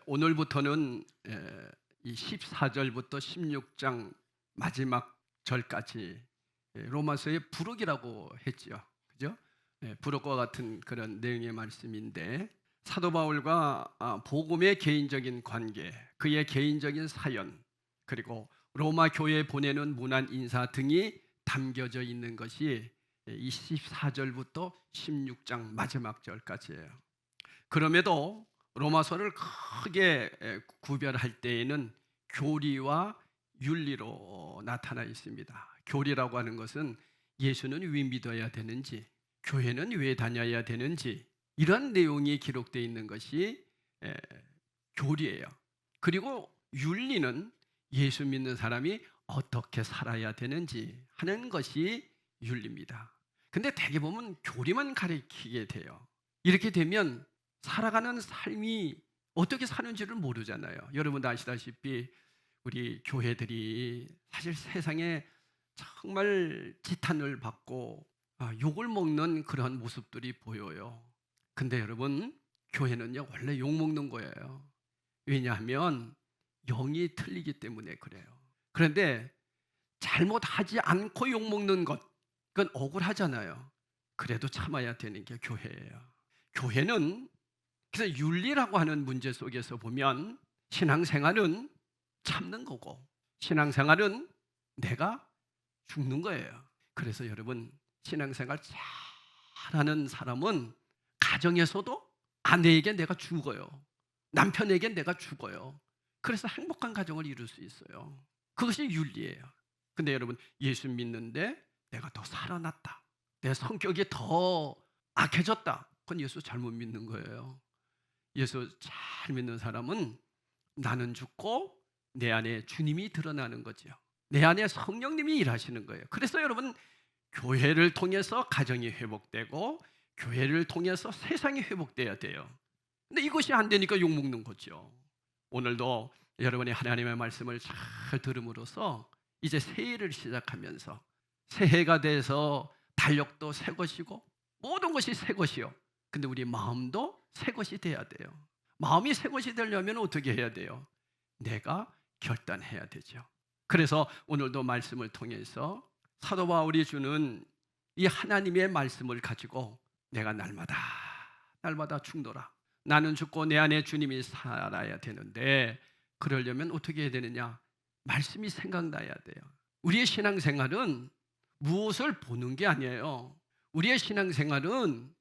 오늘부터는 이 14절부터 16장 마지막 절까지 로마서의 부록이라고 했지요. 그죠? 부록과 같은 그런 내용의 말씀인데, 사도 바울과 복음의 개인적인 관계, 그의 개인적인 사연, 그리고 로마 교회에 보내는 문안 인사 등이 담겨져 있는 것이 이 14절부터 16장 마지막 절까지예요. 그럼에도 로마서를 크게 구별할 때에는 교리와 윤리로 나타나 있습니다. 교리라고 하는 것은 예수는 왜 믿어야 되는지, 교회는 왜 다녀야 되는지, 이런 내용이 기록되어 있는 것이 교리예요. 그리고 윤리는 예수 믿는 사람이 어떻게 살아야 되는지 하는 것이 윤리입니다. 근데 대개 보면 교리만 가리키게 돼요. 이렇게 되면 살아가는 삶이 어떻게 사는지를 모르잖아요. 여러분도 아시다시피 우리 교회들이 사실 세상에 정말 지탄을 받고 욕을 먹는 그런 모습들이 보여요. 근데 여러분, 교회는요 원래 욕 먹는 거예요. 왜냐하면 영이 틀리기 때문에 그래요. 그런데 잘못하지 않고 욕 먹는 것, 그건 억울하잖아요. 그래도 참아야 되는 게 교회예요. 교회는, 그래서 윤리라고 하는 문제 속에서 보면 신앙생활은 참는 거고, 신앙생활은 내가 죽는 거예요. 그래서 여러분, 신앙생활 잘하는 사람은 가정에서도 아내에게 내가 죽어요, 남편에게 내가 죽어요. 그래서 행복한 가정을 이룰 수 있어요. 그것이 윤리예요. 근데 여러분, 예수 믿는데 내가 더 살아났다, 내 성격이 더 악해졌다, 그건 예수 잘못 믿는 거예요. 예수 잘 믿는 사람은 나는 죽고 내 안에 주님이 드러나는 거죠. 내 안에 성령님이 일하시는 거예요. 그래서 여러분, 교회를 통해서 가정이 회복되고 교회를 통해서 세상이 회복돼야 돼요. 근데 이것이 안 되니까 욕먹는 거죠. 오늘도 여러분이 하나님의 말씀을 잘 들음으로써 이제 새해를 시작하면서, 새해가 돼서 달력도 새 것이고 모든 것이 새 것이요. 근데 우리 마음도 새 것이 돼야 돼요. 마음이 새 것이 되려면 어떻게 해야 돼요? 내가 결단해야 되죠. 그래서 오늘도 말씀을 통해서 사도 바울이 주는 이 하나님의 말씀을 가지고 내가 날마다 죽노라, 나는 죽고 내 안에 주님이 살아야 되는데, 그러려면 어떻게 해야 되느냐? 말씀이 생각나야 돼요. 우리의 신앙생활은 무엇을 보는 게 아니에요. 우리의 신앙생활은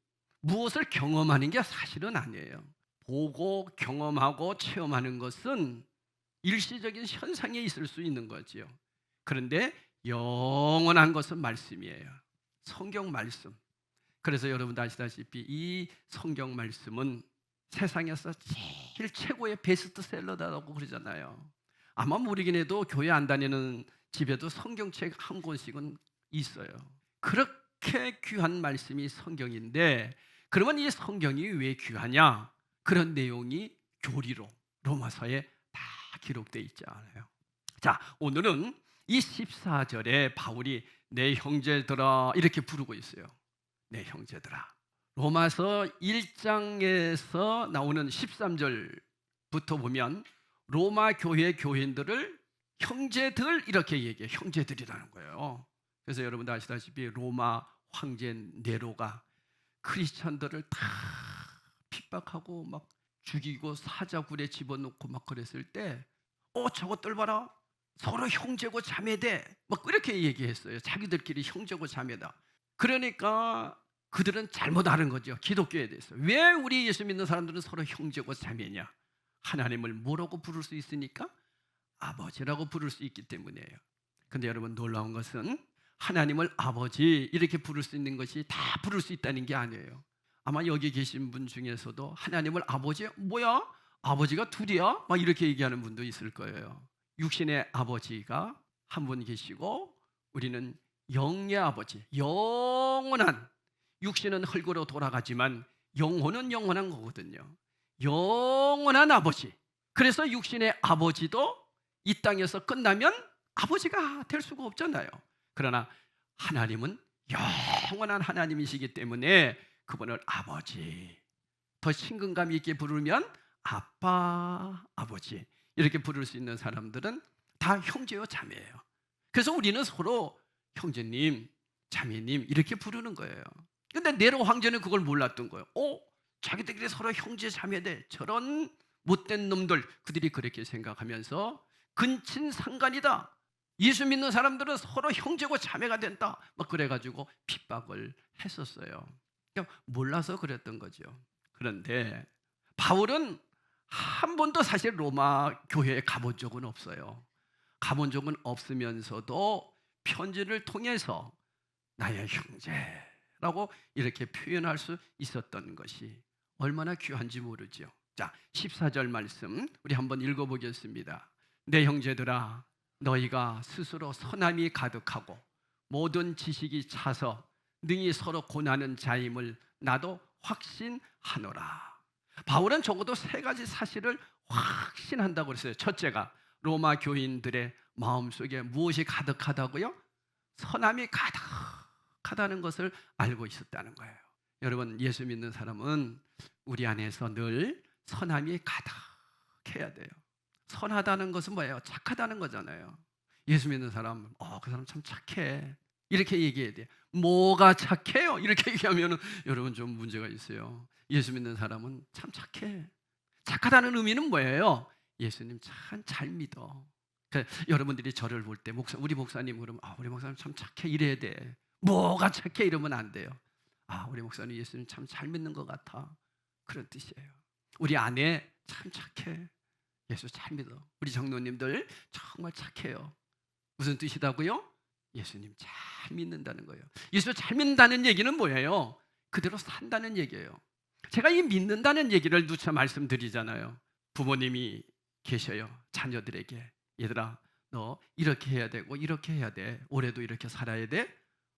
무엇을 경험하는 게 사실은 아니에요. 보고 경험하고 체험하는 것은 일시적인 현상에 있을 수 있는 거지요. 그런데 영원한 것은 말씀이에요. 성경 말씀. 그래서 여러분도 아시다시피 이 성경 말씀은 세상에서 제일 최고의 베스트셀러다라고 그러잖아요. 아마 모르긴 해도 교회 안 다니는 집에도 성경책 한 권씩은 있어요. 그렇게 귀한 말씀이 성경인데, 그러면 이 성경이 왜 귀하냐? 그런 내용이 교리로 로마서에 다 기록되어 있지 않아요. 자, 오늘은 이 14절에 바울이 내 형제들아 이렇게 부르고 있어요. 내 형제들아. 로마서 1장에서 나오는 13절부터 보면 로마 교회 교인들을 형제들 이렇게 얘기해요. 형제들이라는 거예요. 그래서 여러분도 아시다시피 로마 황제 네로가 크리스천들을 다 핍박하고 막 죽이고 사자굴에 집어넣고 막 그랬을 때, 저것들 봐라, 서로 형제고 자매돼, 막 그렇게 얘기했어요. 자기들끼리 형제고 자매다. 그러니까 그들은 잘못 아는 거죠, 기독교에 대해서. 왜 우리 예수 믿는 사람들은 서로 형제고 자매냐? 하나님을 뭐라고 부를 수 있으니까? 아버지라고 부를 수 있기 때문이에요. 근데 여러분, 놀라운 것은 하나님을 아버지 이렇게 부를 수 있는 것이 다 부를 수 있다는 게 아니에요. 아마 여기 계신 분 중에서도 하나님을 아버지, 뭐야? 아버지가 둘이야? 막 이렇게 얘기하는 분도 있을 거예요. 육신의 아버지가 한 분 계시고, 우리는 영의 아버지, 영원한, 육신은 흙으로 돌아가지만 영혼은 영원한 거거든요. 영원한 아버지. 그래서 육신의 아버지도 이 땅에서 끝나면 아버지가 될 수가 없잖아요. 그러나 하나님은 영원한 하나님이시기 때문에 그분을 아버지, 더 친근감 있게 부르면 아빠, 아버지 이렇게 부를 수 있는 사람들은 다 형제요 자매예요. 그래서 우리는 서로 형제님, 자매님 이렇게 부르는 거예요. 근데 네로 황제는 그걸 몰랐던 거예요. 자기들끼리 서로 형제 자매돼. 저런 못된 놈들, 그들이 그렇게 생각하면서 근친상간이다. 예수 믿는 사람들은 서로 형제고 자매가 된다. 막 그래가지고 핍박을 했었어요. 그냥 몰라서 그랬던 거죠. 그런데 바울은 한 번도 사실 로마 교회에 가본 적은 없어요. 가본 적은 없으면서도 편지를 통해서 나의 형제라고 이렇게 표현할 수 있었던 것이 얼마나 귀한지 모르죠. 자, 14절 말씀 우리 한번 읽어보겠습니다. 내 형제들아, 너희가 스스로 선함이 가득하고 모든 지식이 차서 능히 서로 고나는 자임을 나도 확신하노라. 바울은 적어도 세 가지 사실을 확신한다고 그랬어요. 첫째가 로마 교인들의 마음속에 무엇이 가득하다고요? 선함이 가득하다는 것을 알고 있었다는 거예요. 여러분, 예수 믿는 사람은 우리 안에서 늘 선함이 가득해야 돼요. 선하다는 것은 뭐예요? 착하다는 거잖아요. 예수 믿는 사람, 그 사람 참 착해, 이렇게 얘기해야 돼요. 뭐가 착해요? 이렇게 얘기하면 여러분 좀 문제가 있어요. 예수 믿는 사람은 참 착해. 착하다는 의미는 뭐예요? 예수님 참 잘 믿어. 여러분들이 저를 볼 때 우리 목사님 그러면 우리 목사님 참 착해 이래야 돼. 뭐가 착해 이러면 안 돼요. 우리 목사님 예수님 참 잘 믿는 것 같아. 그런 뜻이에요. 우리 아내 참 착해. 예수 잘 믿어. 우리 장로님들 정말 착해요. 무슨 뜻이다고요? 예수님 잘 믿는다는 거예요. 예수 잘 믿는다는 얘기는 뭐예요? 그대로 산다는 얘기예요. 제가 이 믿는다는 얘기를 누차 말씀드리잖아요. 부모님이 계셔요. 자녀들에게 얘들아, 너 이렇게 해야 되고 이렇게 해야 돼. 올해도 이렇게 살아야 돼.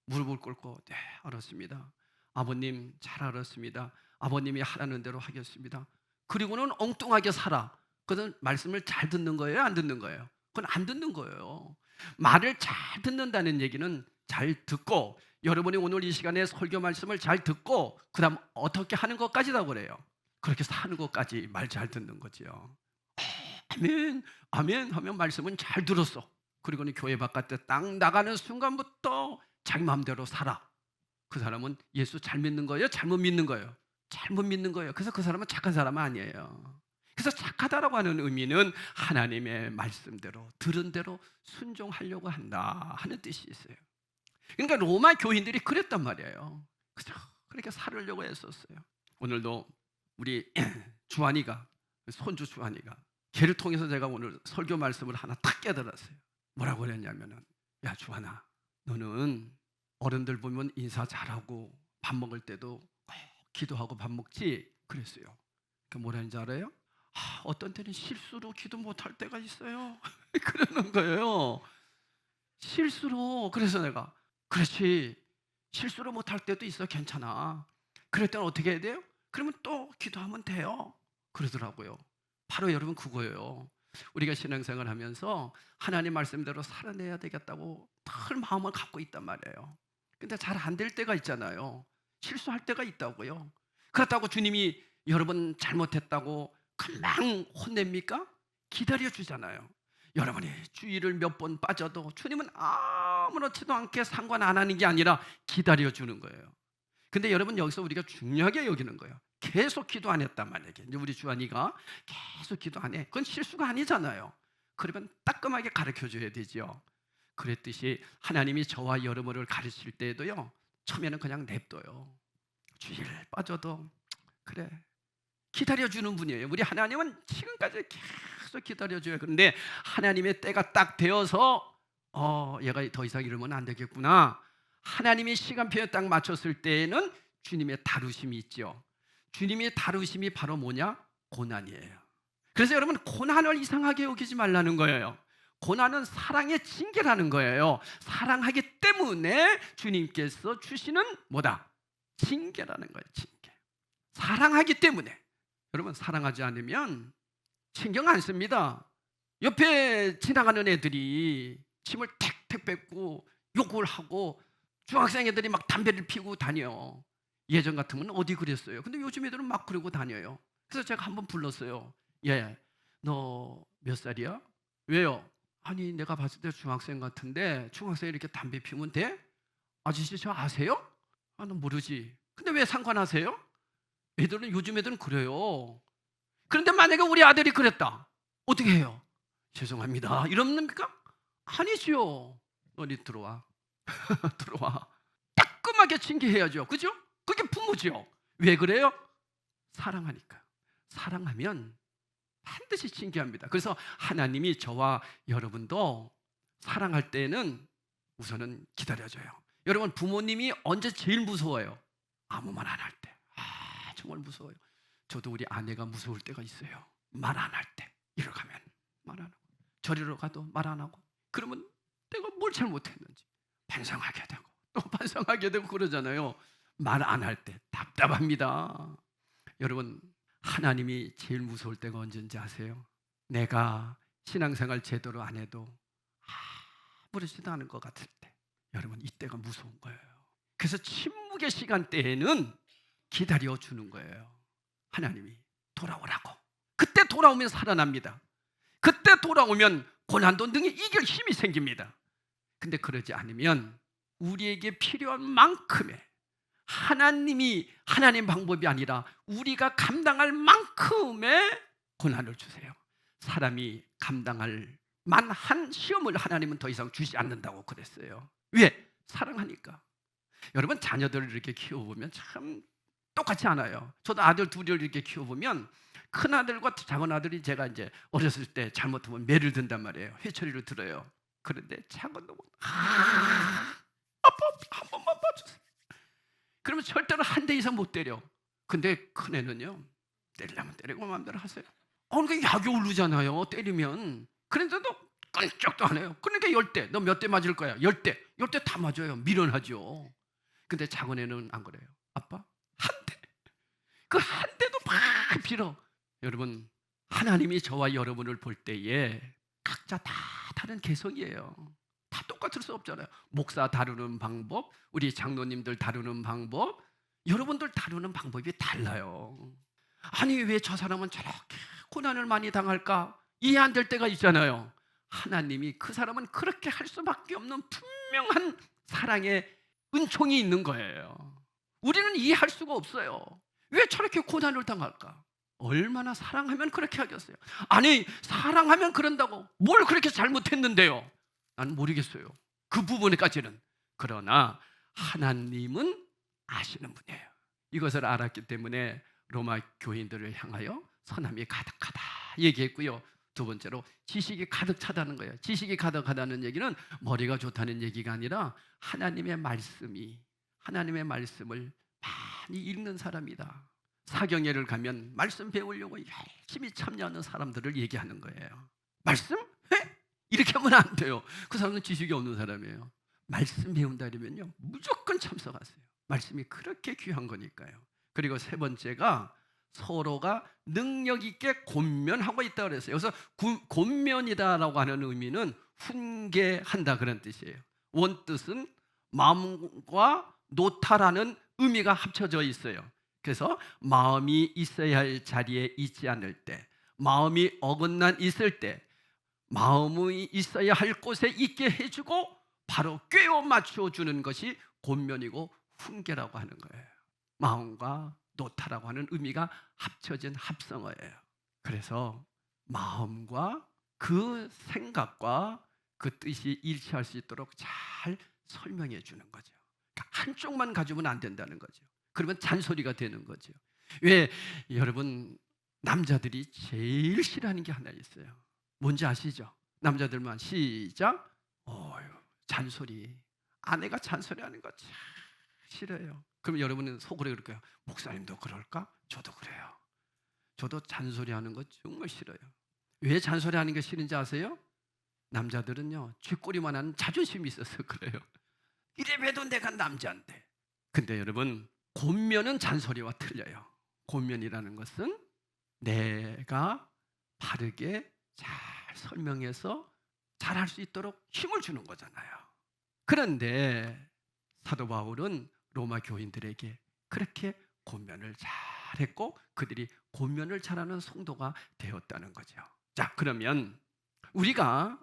무릎을 꿇고 네, 알았습니다. 아버님 잘 알았습니다. 아버님이 하라는 대로 하겠습니다. 그리고는 엉뚱하게 살아. 그건 말씀을 잘 듣는 거예요? 안 듣는 거예요? 그건 안 듣는 거예요. 말을 잘 듣는다는 얘기는 잘 듣고, 여러분이 오늘 이 시간에 설교 말씀을 잘 듣고 그 다음 어떻게 하는 것까지라고 그래요. 그렇게 사는 것까지 말 잘 듣는 거죠. 아멘 아멘 하면 말씀은 잘 들었어. 그리고는 교회 바깥에 딱 나가는 순간부터 자기 마음대로 살아. 그 사람은 예수 잘 믿는 거예요? 잘못 믿는 거예요? 잘못 믿는 거예요. 그래서 그 사람은 착한 사람은 아니에요. 그래서 착하다라고 하는 의미는 하나님의 말씀대로 들은 대로 순종하려고 한다 하는 뜻이 있어요. 그러니까 로마 교인들이 그랬단 말이에요. 그죠? 그렇게 살으려고 했었어요. 오늘도 우리 주한이가, 손주 주한이가, 걔를 통해서 제가 오늘 설교 말씀을 하나 딱 깨달았어요. 뭐라고 그랬냐면은, 야 주한아, 너는 어른들 보면 인사 잘하고 밥 먹을 때도 꼭 기도하고 밥 먹지? 그랬어요. 그 뭐라 하는지 알아요? 어떤 때는 실수로 기도 못할 때가 있어요. 그러는 거예요. 실수로. 그래서 내가 그렇지, 실수로 못할 때도 있어. 괜찮아. 그럴 때는 어떻게 해야 돼요? 그러면 또 기도하면 돼요. 그러더라고요. 바로 여러분 그거예요. 우리가 신앙생활 하면서 하나님 말씀대로 살아내야 되겠다고 늘 마음을 갖고 있단 말이에요. 근데 잘 안 될 때가 있잖아요. 실수할 때가 있다고요. 그렇다고 주님이 여러분 잘못했다고 금방 혼냅니까? 기다려주잖아요. 여러분이 주의를 몇 번 빠져도 주님은 아무렇지도 않게 상관 안 하는 게 아니라 기다려주는 거예요. 근데 여러분 여기서 우리가 중요하게 여기는 거예요. 계속 기도 안 했단 말이에요. 이제 우리 주한이가 계속 기도 안 해. 그건 실수가 아니잖아요. 그러면 따끔하게 가르쳐줘야 되죠. 그랬듯이 하나님이 저와 여러분을 가르칠 때에도요, 처음에는 그냥 냅둬요. 주의를 빠져도 그래, 기다려주는 분이에요. 우리 하나님은 지금까지 계속 기다려줘요. 그런데 하나님의 때가 딱 되어서 얘가 더 이상 이러면 안 되겠구나, 하나님이 시간표에 딱 맞췄을 때에는 주님의 다루심이 있죠. 주님의 다루심이 바로 뭐냐? 고난이에요. 그래서 여러분, 고난을 이상하게 여기지 말라는 거예요. 고난은 사랑의 징계라는 거예요. 사랑하기 때문에 주님께서 주시는 뭐다? 징계라는 거예요. 징계. 사랑하기 때문에. 여러분, 사랑하지 않으면 신경 안 씁니다. 옆에 지나가는 애들이 침을 택택 뱉고 욕을 하고 중학생 애들이 막 담배를 피우고 다녀. 예전 같으면 어디 그랬어요. 근데 요즘 애들은 막 그러고 다녀요. 그래서 제가 한번 불렀어요. 예, 너 몇 살이야? 왜요? 아니 내가 봤을 때 중학생 같은데 중학생이 이렇게 담배 피우면 돼? 아저씨 저 아세요? 아, 너 모르지. 근데 왜 상관하세요? 애들은 요즘 애들은 그래요. 그런데 만약에 우리 아들이 그랬다. 어떻게 해요? 죄송합니다. 이럽니까? 아니죠. 너니 들어와. 들어와. 따끔하게 징계해야죠. 그죠? 그게 부모죠. 왜 그래요? 사랑하니까. 사랑하면 반드시 징계합니다. 그래서 하나님이 저와 여러분도 사랑할 때는 우선은 기다려줘요. 여러분 부모님이 언제 제일 무서워요? 아무 말 안 할 때. 아 정말 무서워요. 저도 우리 아내가 무서울 때가 있어요. 말 안 할 때. 이러 가면 말 안 하고 저리로 가도 말 안 하고 그러면 내가 뭘 잘못했는지 반성하게 되고 또 반성하게 되고 그러잖아요. 말 안 할 때 답답합니다. 여러분 하나님이 제일 무서울 때가 언제인지 아세요? 내가 신앙생활 제대로 안 해도 아무렇지도 않은 것 같을 때 여러분 이때가 무서운 거예요. 그래서 침묵의 시간대에는 기다려주는 거예요. 하나님이 돌아오라고. 그때 돌아오면 살아납니다. 그때 돌아오면 고난도 능히 이길 힘이 생깁니다. 근데 그러지 않으면 우리에게 필요한 만큼의 하나님 방법이 아니라 우리가 감당할 만큼의 고난을 주세요. 사람이 감당할 만한 시험을 하나님은 더 이상 주지 않는다고 그랬어요. 왜? 사랑하니까. 여러분 자녀들을 이렇게 키워보면 참 똑같지 않아요. 저도 아들 둘을 이렇게 키워보면 큰 아들과 작은 아들이 제가 이제 어렸을 때 잘못하면 매를 든단 말이에요. 회초리를 들어요. 그런데 작은 놈은 아빠 한 번만 봐주세요. 그러면 절대로 한 대 이상 못 때려. 근데 큰 애는요 때리려면 때리고 마음대로 하세요. 그러니까 약이 오르잖아요. 때리면. 그런데도 끈적도 안 해요. 그러니까 10대 너 몇 대 맞을 거야? 10대 다 맞아요. 미련하죠. 근데 작은 애는 안 그래요. 아빠 한 대. 그 한 대도 막 빌어. 여러분 하나님이 저와 여러분을 볼 때에 각자 다 다른 개성이에요. 다 똑같을 수 없잖아요. 목사 다루는 방법, 우리 장로님들 다루는 방법, 여러분들 다루는 방법이 달라요. 아니 왜 저 사람은 저렇게 고난을 많이 당할까? 이해 안 될 때가 있잖아요. 하나님이 그 사람은 그렇게 할 수밖에 없는 분명한 사랑의 은총이 있는 거예요. 우리는 이해할 수가 없어요. 왜 저렇게 고난을 당할까? 얼마나 사랑하면 그렇게 하겠어요? 아니 사랑하면 그런다고 뭘 그렇게 잘못했는데요? 난 모르겠어요. 그 부분에까지는. 그러나 하나님은 아시는 분이에요. 이것을 알았기 때문에 로마 교인들을 향하여 선함이 가득하다 얘기했고요. 두 번째로 지식이 가득 차다는 거예요. 지식이 가득하다는 얘기는 머리가 좋다는 얘기가 아니라 하나님의 말씀을 많이 읽는 사람이다. 사경회를 가면 말씀 배우려고 열심히 참여하는 사람들을 얘기하는 거예요. 말씀? 해? 이렇게 하면 안 돼요. 그 사람은 지식이 없는 사람이에요. 말씀 배운다 그러면요 무조건 참석하세요. 말씀이 그렇게 귀한 거니까요. 그리고 세 번째가 서로가 능력 있게 권면하고 있다 그랬어요. 그래서 권면이다라고 하는 의미는 훈계한다 그런 뜻이에요. 원뜻은 마음과 노타라는 의미가 합쳐져 있어요. 그래서 마음이 있어야 할 자리에 있지 않을 때, 마음이 어긋난 있을 때, 마음이 있어야 할 곳에 있게 해주고 바로 꿰어 맞춰주는 것이 권면이고 훈계라고 하는 거예요. 마음과 노타라고 하는 의미가 합쳐진 합성어예요. 그래서 마음과 그 생각과 그 뜻이 일치할 수 있도록 잘 설명해 주는 거죠. 그러니까 한쪽만 가지면 안 된다는 거죠. 그러면 잔소리가 되는 거죠. 왜 여러분 남자들이 제일 싫어하는 게 하나 있어요. 뭔지 아시죠? 남자들만 시작. 잔소리. 아내가 잔소리하는 거 참 싫어요. 그럼 여러분은 속으로 그럴 거예요. 목사님도 그럴까? 저도 그래요. 저도 잔소리하는 거 정말 싫어요. 왜 잔소리하는 게 싫은지 아세요? 남자들은요 쥐꼬리만한 자존심이 있어서 그래요. 이래봬도 내가 남자인데. 근데 여러분 권면은 잔소리와 틀려요. 권면이라는 것은 내가 바르게 잘 설명해서 잘할 수 있도록 힘을 주는 거잖아요. 그런데 사도 바울은 로마 교인들에게 그렇게 권면을 잘 잘했고 그들이 권면을 잘하는 성도가 되었다는 거죠. 자, 그러면 우리가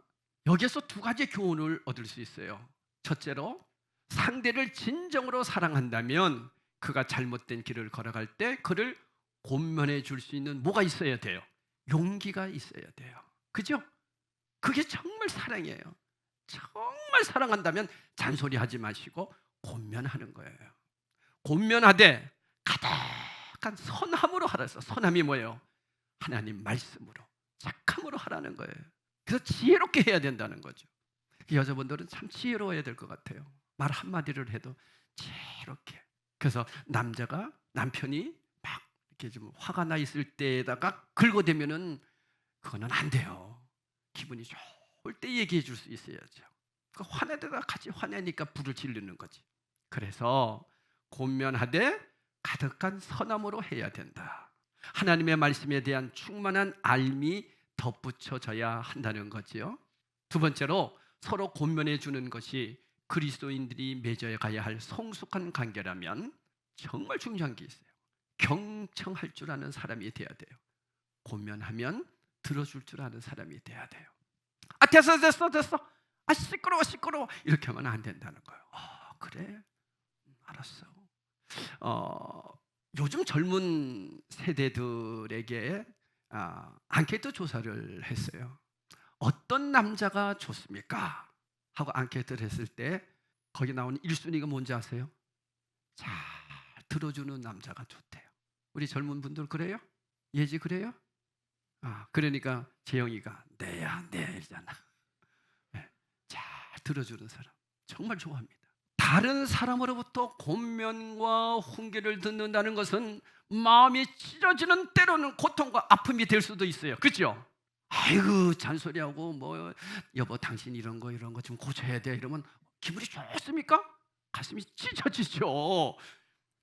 여기에서 두 가지 교훈을 얻을 수 있어요. 첫째로, 상대를 진정으로 사랑한다면 그가 잘못된 길을 걸어갈 때 그를 권면해 줄 수 있는 뭐가 있어야 돼요? 용기가 있어야 돼요. 그죠? 그게 정말 사랑이에요. 정말 사랑한다면 잔소리하지 마시고 권면하는 거예요. 권면하되 가득한 선함으로 하라서. 선함이 뭐예요? 하나님 말씀으로, 착함으로 하라는 거예요. 그래서 지혜롭게 해야 된다는 거죠. 여자분들은 참 지혜로워야 될 것 같아요. 말 한마디를 해도 지혜롭게. 그래서 남편이 막 이렇게 좀 화가 나 있을 때에다가 긁어대면은 그거는 안 돼요. 기분이 좋을 때 얘기해 줄 수 있어야죠. 화내다가 같이 화내니까 불을 지르는 거지. 그래서 권면하되 가득한 선함으로 해야 된다. 하나님의 말씀에 대한 충만한 알미 덧붙여져야 한다는 거지요. 두 번째로, 서로 권면해 주는 것이 그리스도인들이 맺어야 가야 할 성숙한 관계라면 정말 중요한 게 있어요. 경청할 줄 아는 사람이 돼야 돼요. 권면하면 들어줄 줄 아는 사람이 돼야 돼요. 아, 됐어. 아, 시끄러워. 이렇게 하면 안 된다는 거예요. 그래? 알았어. 요즘 젊은 세대들에게 앙케이트 조사를 했어요. 어떤 남자가 좋습니까? 하고 앙케이트를 했을 때 거기 나오는 1순위가 뭔지 아세요? 잘 들어주는 남자가 좋대요. 우리 젊은 분들 그래요? 예지 그래요? 그러니까 재영이가 네야 이러잖아. 네, 잘 들어주는 사람 정말 좋아합니다. 다른 사람으로부터 권면과 훈계를 듣는다는 것은 마음이 찢어지는, 때로는 고통과 아픔이 될 수도 있어요. 그렇죠? 아이고 잔소리하고 뭐 여보 당신 이런 거 좀 고쳐야 돼 이러면 기분이 좋습니까? 가슴이 찢어지죠.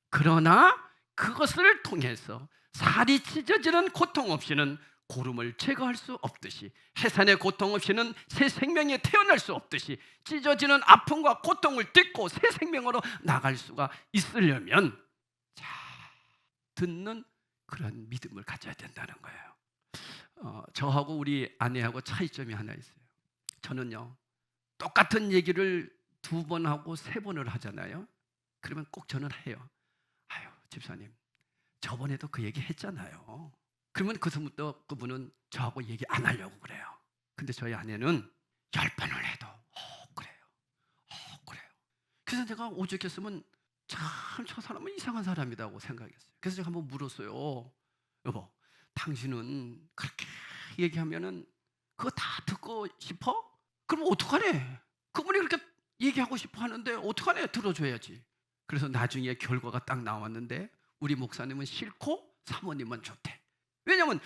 그러나 그것을 통해서 살이 찢어지는 고통 없이는 고름을 제거할 수 없듯이, 해산의 고통 없이는 새 생명이 태어날 수 없듯이, 찢어지는 아픔과 고통을 딛고 새 생명으로 나갈 수가 있으려면 잘 듣는 그런 믿음을 가져야 된다는 거예요. 저하고 우리 아내하고 차이점이 하나 있어요. 저는요, 똑같은 얘기를 2번 하고 3번을 하잖아요. 그러면 꼭 저는 해요. 아유 집사님, 저번에도 그 얘기 했잖아요. 그러면 그부터 그분은 저하고 얘기 안 하려고 그래요. 근데 저희 아내는 10번을 해도 그래요. 그래서 제가 오죽했으면 참 저 사람은 이상한 사람이라고 생각했어요. 그래서 제가 한번 물었어요. 여보, 당신은 그렇게 얘기하면은 그거 다 듣고 싶어? 그럼 어떡하래? 그분이 그렇게 얘기하고 싶어 하는데 어떡하래? 들어줘야지. 그래서 나중에 결과가 딱 나왔는데 우리 목사님은 싫고 사모님은 좋대. 왜냐면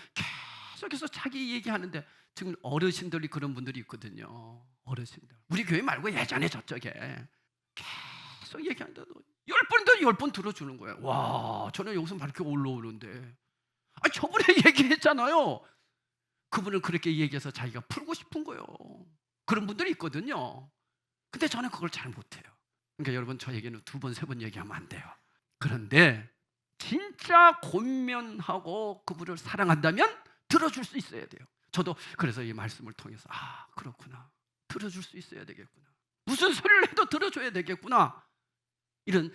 계속해서 자기 얘기하는데, 지금 어르신들이 그런 분들이 있거든요. 어르신들. 우리 교회 말고 예전에 저쪽에 계속 얘기하는데도 10번도 10번 들어주는 거예요. 와, 저는 여기서 막 이렇게 올라오는데, 저번에 얘기했잖아요. 그분은 그렇게 얘기해서 자기가 풀고 싶은 거예요. 그런 분들이 있거든요. 근데 저는 그걸 잘 못해요. 그러니까 여러분, 저에게는 2번, 3번 얘기하면 안 돼요. 그런데 진짜 권면하고 그분을 사랑한다면 들어줄 수 있어야 돼요. 저도 그래서 이 말씀을 통해서 그렇구나, 들어줄 수 있어야 되겠구나, 무슨 소리를 해도 들어줘야 되겠구나, 이런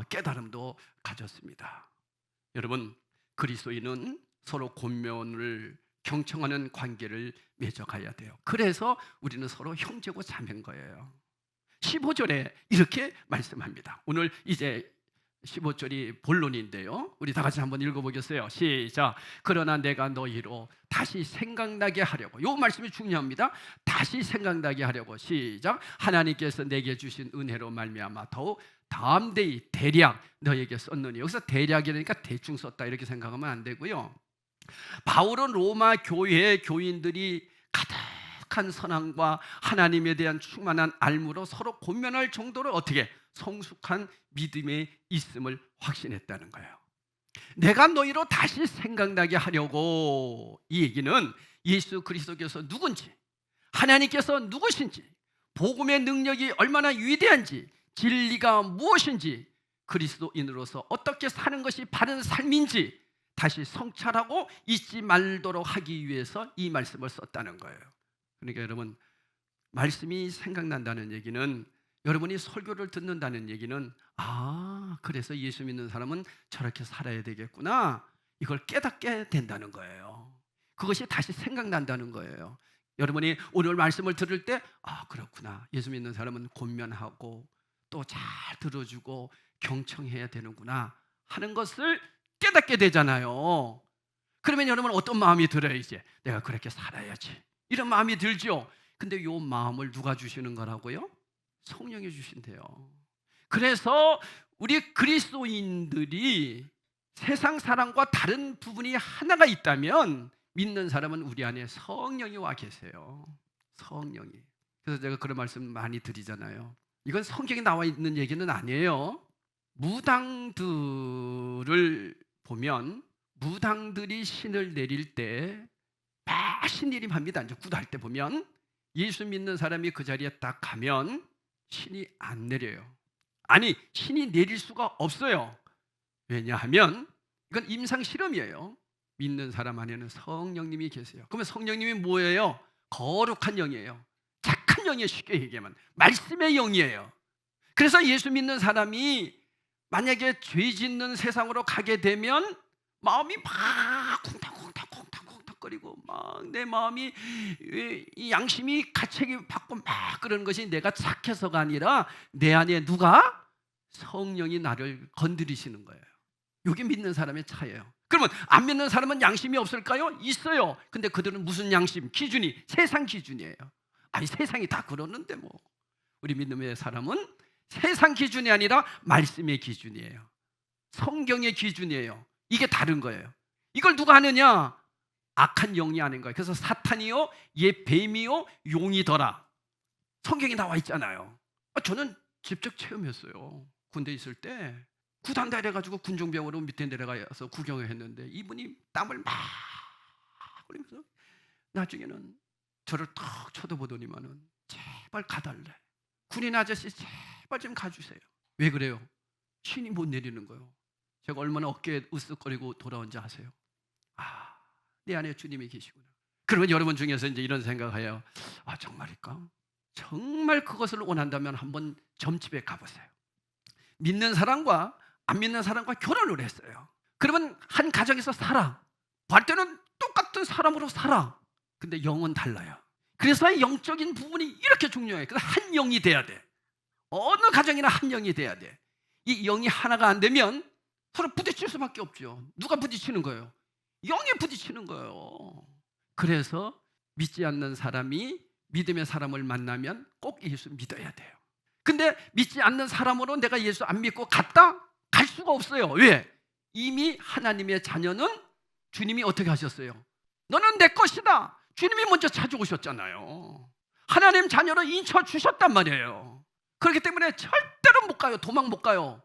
깨달음도 가졌습니다. 여러분, 그리스도인은 서로 권면을 경청하는 관계를 맺어가야 돼요. 그래서 우리는 서로 형제고 자매인 거예요. 15절에 이렇게 말씀합니다. 오늘 이제 15절이 본론인데요, 우리 다 같이 한번 읽어보겠어요. 시작. 그러나 내가 너희로 다시 생각나게 하려고, 이 말씀이 중요합니다. 다시 생각나게 하려고. 시작. 하나님께서 내게 주신 은혜로 말미암아 더욱 담대히 대략 너에게 썼느니. 여기서 대략이라니까 대충 썼다 이렇게 생각하면 안 되고요. 바울은 로마 교회의 교인들이 가득한 선함과 하나님에 대한 충만한 알므로 서로 권면할 정도로 어떻게 성숙한 믿음에 있음을 확신했다는 거예요. 내가 너희로 다시 생각나게 하려고, 이 얘기는 예수 그리스도께서 누군지, 하나님께서 누구신지, 복음의 능력이 얼마나 위대한지, 진리가 무엇인지, 그리스도인으로서 어떻게 사는 것이 바른 삶인지 다시 성찰하고 잊지 말도록 하기 위해서 이 말씀을 썼다는 거예요. 그러니까 여러분, 말씀이 생각난다는 얘기는, 여러분이 설교를 듣는다는 얘기는, 그래서 예수 믿는 사람은 저렇게 살아야 되겠구나, 이걸 깨닫게 된다는 거예요. 그것이 다시 생각난다는 거예요. 여러분이 오늘 말씀을 들을 때 그렇구나, 예수 믿는 사람은 권면하고 또 잘 들어주고 경청해야 되는구나 하는 것을 깨닫게 되잖아요. 그러면 여러분 어떤 마음이 들어요? 이제 내가 그렇게 살아야지, 이런 마음이 들죠. 근데 이 마음을 누가 주시는 거라고요? 성령이 주신대요. 그래서 우리 그리스도인들이 세상 사람과 다른 부분이 하나가 있다면, 믿는 사람은 우리 안에 성령이 와 계세요. 성령이. 그래서 제가 그런 말씀 많이 드리잖아요. 이건 성경에 나와 있는 얘기는 아니에요. 무당들을 보면, 무당들이 신을 내릴 때 신내림합니다. 이제 구도할 때 보면 예수 믿는 사람이 그 자리에 딱 가면 신이 안 내려요. 아니, 신이 내릴 수가 없어요. 왜냐하면 이건 임상 실험이에요. 믿는 사람 안에는 성령님이 계세요. 그러면 성령님이 뭐예요? 거룩한 영이에요. 착한 영이에요. 쉽게 얘기하면 말씀의 영이에요. 그래서 예수 믿는 사람이 만약에 죄 짓는 세상으로 가게 되면 마음이 막 쿵탕쿵탕거리고, 막 내 마음이, 이 양심이 가책이 받고 막 그러는 것이 내가 착해서가 아니라 내 안에 누가? 성령이 나를 건드리시는 거예요. 이게 믿는 사람의 차이예요. 그러면 안 믿는 사람은 양심이 없을까요? 있어요. 근데 그들은 무슨 양심? 기준이 세상 기준이에요. 아니, 세상이 다 그러는데 뭐. 우리 믿음의 사람은 세상 기준이 아니라 말씀의 기준이에요. 성경의 기준이에요. 이게 다른 거예요. 이걸 누가 하느냐? 악한 영이 하는 거예요. 그래서 사탄이요, 얘 뱀이요, 용이더라. 성경에 나와 있잖아요. 저는 직접 체험했어요. 군대 있을 때 구단다 이래가지고 군종병으로 밑에 내려가서 구경을 했는데, 이분이 땀을 막 흘리면서 나중에는 저를 탁 쳐다보더니만은, 제발 가달래, 군인 아저씨 제발 좀 가주세요. 왜 그래요? 신이 못 내리는 거예요. 제가 얼마나 어깨에 으쓱거리고 돌아온지 아세요? 내 안에 주님이 계시구나. 그러면 여러분 중에서 이제 이런 생각해요. 정말일까? 정말 그것을 원한다면 한번 점집에 가보세요. 믿는 사람과 안 믿는 사람과 결혼을 했어요. 그러면 한 가정에서 살아. 볼 때는 똑같은 사람으로 살아. 근데 영은 달라요. 그래서 영적인 부분이 이렇게 중요해요. 그래서 한 영이 돼야 돼. 어느 가정이나 한 영이 돼야 돼. 이 영이 하나가 안 되면 서로 부딪힐 수밖에 없죠. 누가 부딪히는 거예요? 영이 부딪히는 거예요. 그래서 믿지 않는 사람이 믿음의 사람을 만나면 꼭 예수 믿어야 돼요. 근데 믿지 않는 사람으로 내가 예수 안 믿고 갔다? 갈 수가 없어요. 왜? 이미 하나님의 자녀는 주님이 어떻게 하셨어요? 너는 내 것이다. 주님이 먼저 찾아오셨잖아요. 하나님 자녀로 인쳐 주셨단 말이에요. 그렇기 때문에 절대로 못 가요. 도망 못 가요.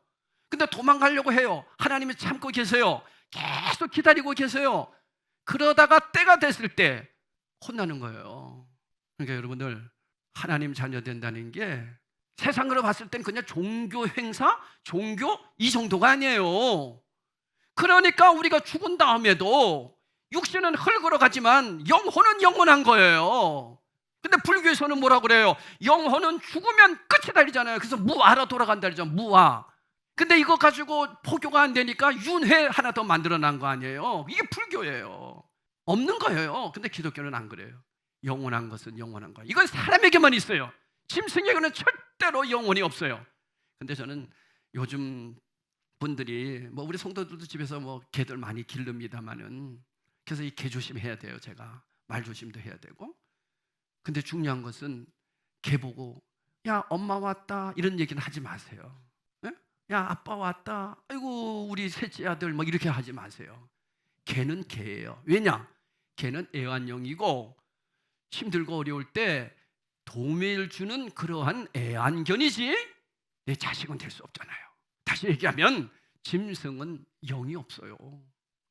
근데 도망가려고 해요. 하나님이 참고 계세요. 계속 기다리고 계세요. 그러다가 때가 됐을 때 혼나는 거예요. 그러니까 여러분들, 하나님 자녀 된다는 게 세상으로 봤을 땐 그냥 종교 행사, 종교 이 정도가 아니에요. 그러니까 우리가 죽은 다음에도 육신은 흙으로 가지만 영혼은 영원한 거예요. 근데 불교에서는 뭐라 그래요? 영혼은 죽으면 끝이다 이러잖아요. 그래서 무아로 돌아간다 이러잖아요. 무아. 근데 이거 가지고 포교가 안 되니까 윤회 하나 더 만들어 난 거 아니에요. 이게 불교예요. 없는 거예요. 근데 기독교는 안 그래요. 영원한 것은 영원한 거예요. 이건 사람에게만 있어요. 짐승에게는 절대로 영혼이 없어요. 근데 저는 요즘 분들이, 뭐 우리 성도들도 집에서 뭐 개들 많이 기릅니다만은, 그래서 이 개 조심해야 돼요. 제가 말 조심도 해야 되고. 근데 중요한 것은 개 보고 야 엄마 왔다 이런 얘기는 하지 마세요. 네? 야 아빠 왔다, 아이고 우리 셋째 아들, 뭐 이렇게 하지 마세요. 개는 개예요. 왜냐? 개는 애완용이고 힘들고 어려울 때 도움을 주는 그러한 애완견이지 내 자식은 될 수 없잖아요. 다시 얘기하면 짐승은 영이 없어요.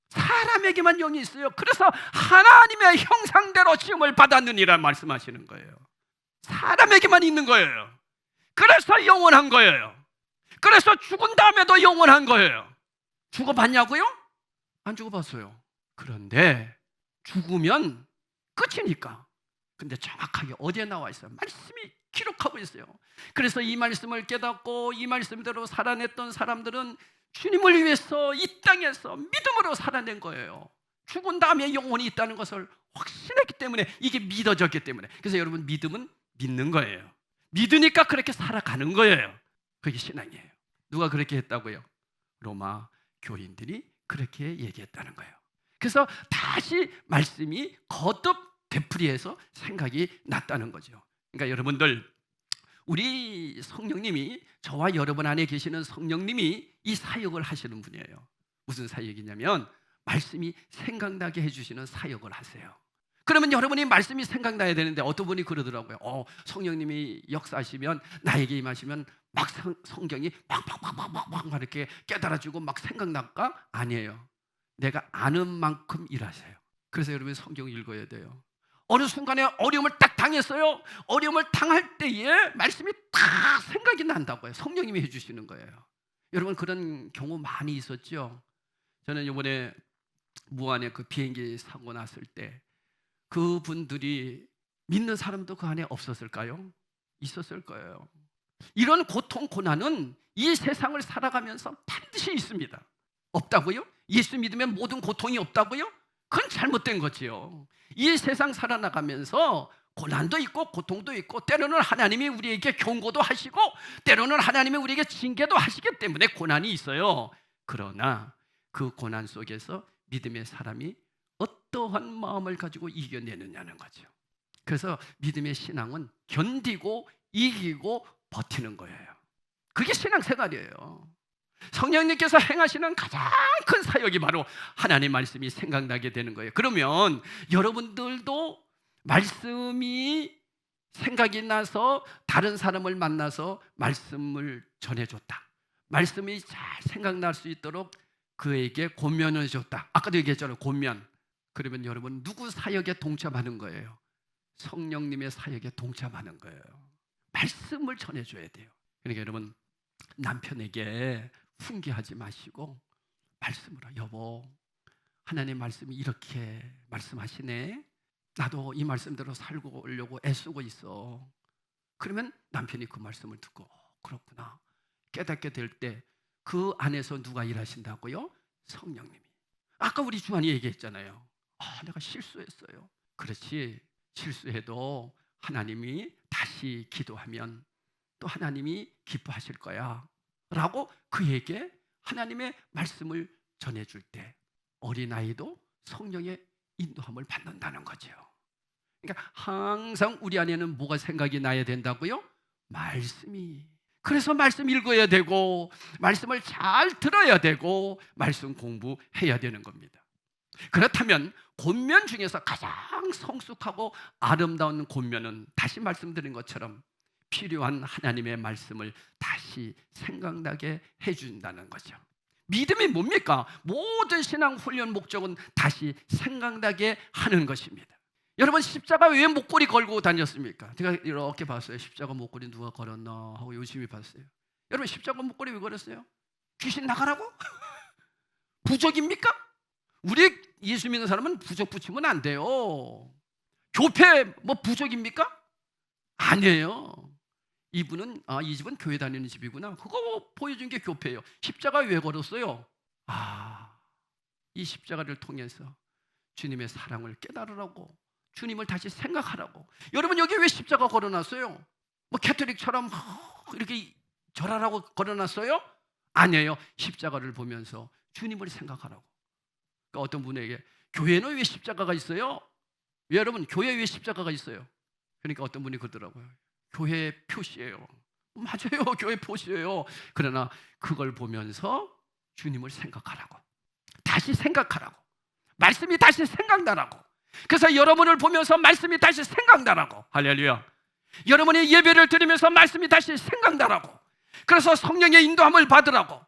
사람에게만 영이 있어요. 그래서 하나님의 형상대로 지음을 받았느니라 말씀하시는 거예요. 사람에게만 있는 거예요. 그래서 영원한 거예요. 그래서 죽은 다음에도 영원한 거예요. 죽어봤냐고요? 안 죽어봤어요. 그런데 죽으면 끝이니까. 근데 정확하게 어디에 나와 있어요? 말씀이 기록하고 있어요. 그래서 이 말씀을 깨닫고 이 말씀대로 살아냈던 사람들은 주님을 위해서 이 땅에서 믿음으로 살아낸 거예요. 죽은 다음에 영혼이 있다는 것을 확신했기 때문에, 이게 믿어졌기 때문에. 그래서 여러분, 믿음은 믿는 거예요. 믿으니까 그렇게 살아가는 거예요. 그게 신앙이에요. 누가 그렇게 했다고요? 로마 교인들이 그렇게 얘기했다는 거예요. 그래서 다시 말씀이 거듭 되풀이해서 생각이 났다는 거죠. 그러니까 여러분들, 우리 성령님이, 저와 여러분 안에 계시는 성령님이 이 사역을 하시는 분이에요. 무슨 사역이냐면 말씀이 생각나게 해주시는 사역을 하세요. 그러면 여러분이 말씀이 생각나야 되는데, 어떤 분이 그러더라고요. 성령님이 역사하시면, 나에게 임하시면 막 성경이 막 이렇게 깨달아지고 막 생각날까? 아니에요. 내가 아는 만큼 일하세요. 그래서 여러분이 성경을 읽어야 돼요. 어느 순간에 어려움을 딱 당했어요. 어려움을 당할 때에 말씀이 딱 생각이 난다고요. 성령님이 해주시는 거예요. 여러분, 그런 경우 많이 있었죠. 저는 이번에 무안에 그 비행기 사고 났을 때 그분들이 믿는 사람도 그 안에 없었을까요? 있었을 거예요. 이런 고통, 고난은 이 세상을 살아가면서 반드시 있습니다. 없다고요? 예수 믿으면 모든 고통이 없다고요? 그건 잘못된 거지요. 이 세상 살아나가면서 고난도 있고 고통도 있고, 때로는 하나님이 우리에게 경고도 하시고 때로는 하나님이 우리에게 징계도 하시기 때문에 고난이 있어요. 그러나 그 고난 속에서 믿음의 사람이 어떠한 마음을 가지고 이겨내느냐는 거죠. 그래서 믿음의 신앙은 견디고 이기고 버티는 거예요. 그게 신앙생활이에요. 성령님께서 행하시는 가장 큰 사역이 바로 하나님 말씀이 생각나게 되는 거예요. 그러면 여러분들도 말씀이 생각이 나서 다른 사람을 만나서 말씀을 전해줬다, 말씀이 잘 생각날 수 있도록 그에게 권면을 줬다. 아까도 얘기했잖아요, 권면. 그러면 여러분, 누구 사역에 동참하는 거예요? 성령님의 사역에 동참하는 거예요. 말씀을 전해줘야 돼요. 그러니까 여러분, 남편에게 훈계하지 마시고 말씀으로, 여보, 하나님 말씀이 이렇게 말씀하시네, 나도 이 말씀대로 살고 오려고 애쓰고 있어. 그러면 남편이 그 말씀을 듣고 그렇구나 깨닫게 될 때, 그 안에서 누가 일하신다고요? 성령님이. 아까 우리 주한이 얘기했잖아요. 내가 실수했어요. 그렇지, 실수해도 하나님이 다시 기도하면 또 하나님이 기뻐하실 거야 라고 그에게 하나님의 말씀을 전해줄 때, 어린아이도 성령의 인도함을 받는다는 거죠. 그러니까 항상 우리 안에는 뭐가 생각이 나야 된다고요? 말씀이. 그래서 말씀 읽어야 되고 말씀을 잘 들어야 되고 말씀 공부해야 되는 겁니다. 그렇다면 권면 중에서 가장 성숙하고 아름다운 권면은, 다시 말씀드린 것처럼 필요한 하나님의 말씀을 다시 생각나게 해준다는 거죠. 믿음이 뭡니까? 모든 신앙 훈련 목적은 다시 생각나게 하는 것입니다. 여러분, 십자가 왜 목걸이 걸고 다녔습니까? 제가 이렇게 봤어요. 십자가 목걸이 누가 걸었나 하고 열심히 봤어요. 여러분, 십자가 목걸이 왜 걸었어요? 귀신 나가라고? 부적입니까? 우리 예수 믿는 사람은 부적 붙이면 안 돼요. 교회 뭐 부적입니까? 아니에요. 이분은 이 집은 교회 다니는 집이구나, 그거 보여준 게 교회예요. 십자가 왜 걸었어요? 이 십자가를 통해서 주님의 사랑을 깨달으라고, 주님을 다시 생각하라고. 여러분, 여기 왜 십자가 걸어놨어요? 뭐 캐토릭처럼 이렇게 절하라고 걸어놨어요? 아니에요. 십자가를 보면서 주님을 생각하라고. 그러니까 어떤 분에게, 교회는 왜 십자가가 있어요? 여러분, 교회에 왜 십자가가 있어요? 그러니까 어떤 분이 그러더라고요. 교회 표시예요. 맞아요, 교회 표시예요. 그러나 그걸 보면서 주님을 생각하라고, 다시 생각하라고, 말씀이 다시 생각나라고. 그래서 여러분을 보면서 말씀이 다시 생각나라고. 할렐루야. 여러분이 예배를 드리면서 말씀이 다시 생각나라고. 그래서 성령의 인도함을 받으라고.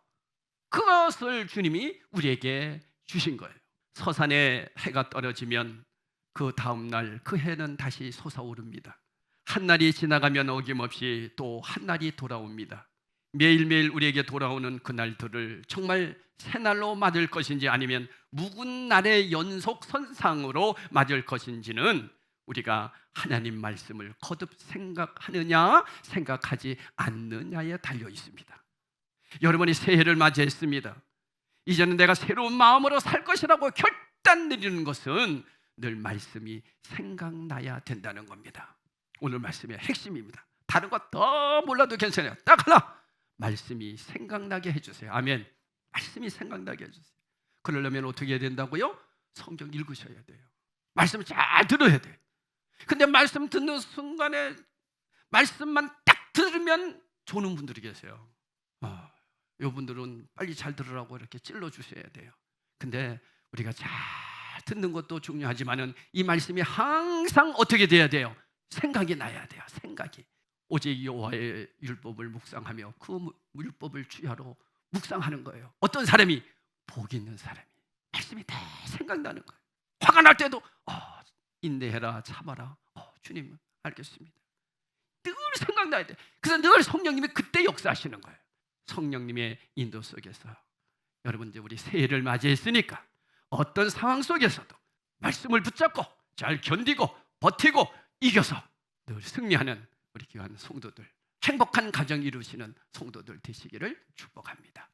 그것을 주님이 우리에게 주신 거예요. 서산에 해가 떨어지면 그 다음날 그 해는 다시 솟아오릅니다. 한 날이 지나가면 어김없이 또 한 날이 돌아옵니다. 매일매일 우리에게 돌아오는 그날들을 정말 새날로 맞을 것인지 아니면 묵은 날의 연속 선상으로 맞을 것인지는 우리가 하나님 말씀을 거듭 생각하느냐 생각하지 않느냐에 달려 있습니다. 여러분이 새해를 맞이했습니다. 이제는 내가 새로운 마음으로 살 것이라고 결단 내리는 것은 늘 말씀이 생각나야 된다는 겁니다. 오늘 말씀의 핵심입니다. 다른 거 더 몰라도 괜찮아요. 딱 하나, 말씀이 생각나게 해주세요. 아멘. 말씀이 생각나게 해주세요. 그러려면 어떻게 해야 된다고요? 성경 읽으셔야 돼요. 말씀 잘 들어야 돼요. 근데 말씀 듣는 순간에 말씀만 딱 들으면 좋은 분들이 계세요. 이분들은 빨리 잘 들으라고 이렇게 찔러주셔야 돼요. 근데 우리가 잘 듣는 것도 중요하지만은 이 말씀이 항상 어떻게 돼야 돼요? 생각이 나야 돼요. 생각이. 오직 여호와의 율법을 묵상하며 그 율법을 주야로 묵상하는 거예요. 어떤 사람이? 복 있는 사람이. 말씀이 다 생각나는 거예요. 화가 날 때도 인내해라, 참아라. 주님 알겠습니다. 늘 생각나야 돼. 그래서 늘 성령님이 그때 역사하시는 거예요. 성령님의 인도 속에서 여러분, 이제 우리 새해를 맞이했으니까 어떤 상황 속에서도 말씀을 붙잡고 잘 견디고 버티고 이겨서 늘 승리하는 우리 귀한 성도들, 행복한 가정 이루시는 성도들 되시기를 축복합니다.